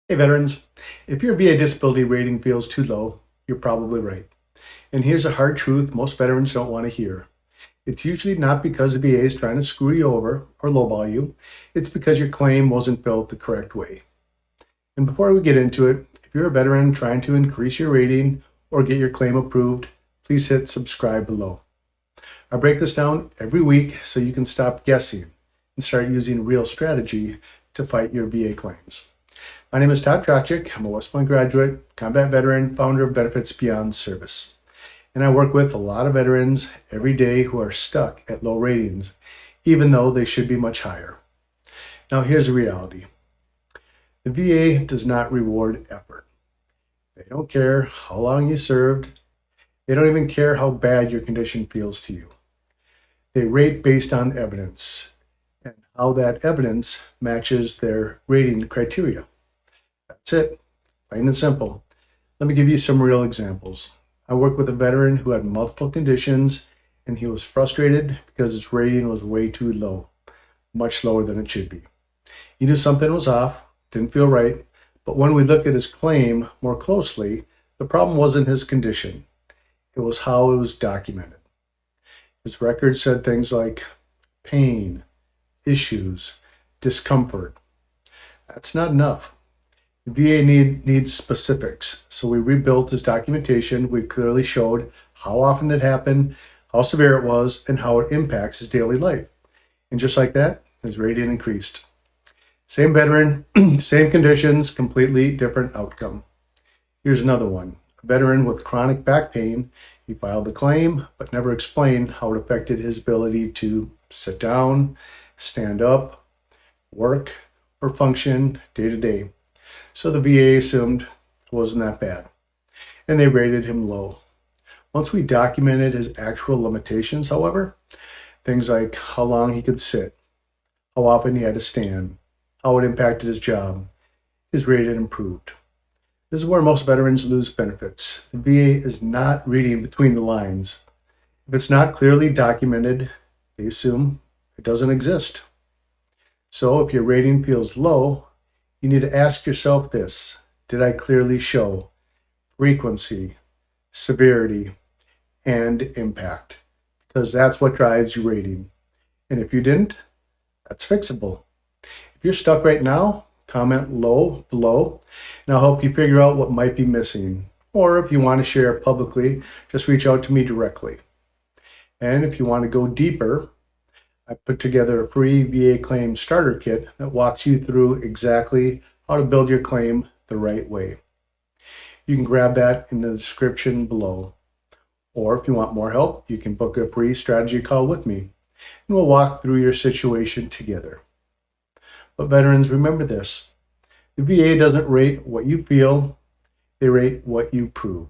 Hey veterans, if your VA disability rating feels too low, you're probably right. And here's a hard truth most veterans don't want to hear. It's usually not because the VA is trying to screw you over or lowball you. It's because your claim wasn't built the correct way. And before we get into it, if you're a veteran trying to increase your rating or get your claim approved, please hit subscribe below. I break this down every week so you can stop guessing and start using real strategy to fight your VA claims. My name is Todd Traczyk. I'm a West Point graduate, combat veteran, founder of Benefits Beyond Service. And I work with a lot of veterans every day who are stuck at low ratings, even though they should be much higher. Now, here's the reality. The VA does not reward effort. They don't care how long you served. They don't even care how bad your condition feels to you. They rate based on evidence and how that evidence matches their rating criteria. That's it, plain and simple. Let me give you some real examples. I worked with a veteran who had multiple conditions and he was frustrated because his rating was way too low, much lower than it should be. He knew something was off, didn't feel right, but when we looked at his claim more closely, the problem wasn't his condition. It was how it was documented. His record said things like pain, issues, discomfort. That's not enough. The VA needs specifics, so we rebuilt his documentation. We clearly showed how often it happened, how severe it was, and how it impacts his daily life. And just like that, his rating increased. Same veteran, same conditions, completely different outcome. Here's another one. A veteran with chronic back pain. He filed the claim, but never explained how it affected his ability to sit down, stand up, work, or function day to day. So the VA assumed it wasn't that bad, and they rated him low. Once we documented his actual limitations, however, things like how long he could sit, how often he had to stand, how it impacted his job, his rating improved. This is where most veterans lose benefits. The VA is not reading between the lines. If it's not clearly documented, they assume it doesn't exist. So if your rating feels low, you need to ask yourself this: did I clearly show frequency, severity, and impact? Because that's what drives your rating. And if you didn't, that's fixable. If you're stuck right now, comment low below, and I'll help you figure out what might be missing. Or if you want to share publicly, just reach out to me directly. And if you want to go deeper, I put together a free VA claim starter kit that walks you through exactly how to build your claim the right way. You can grab that in the description below. Or if you want more help, you can book a free strategy call with me, and we'll walk through your situation together. But veterans, remember this: the VA doesn't rate what you feel, they rate what you prove.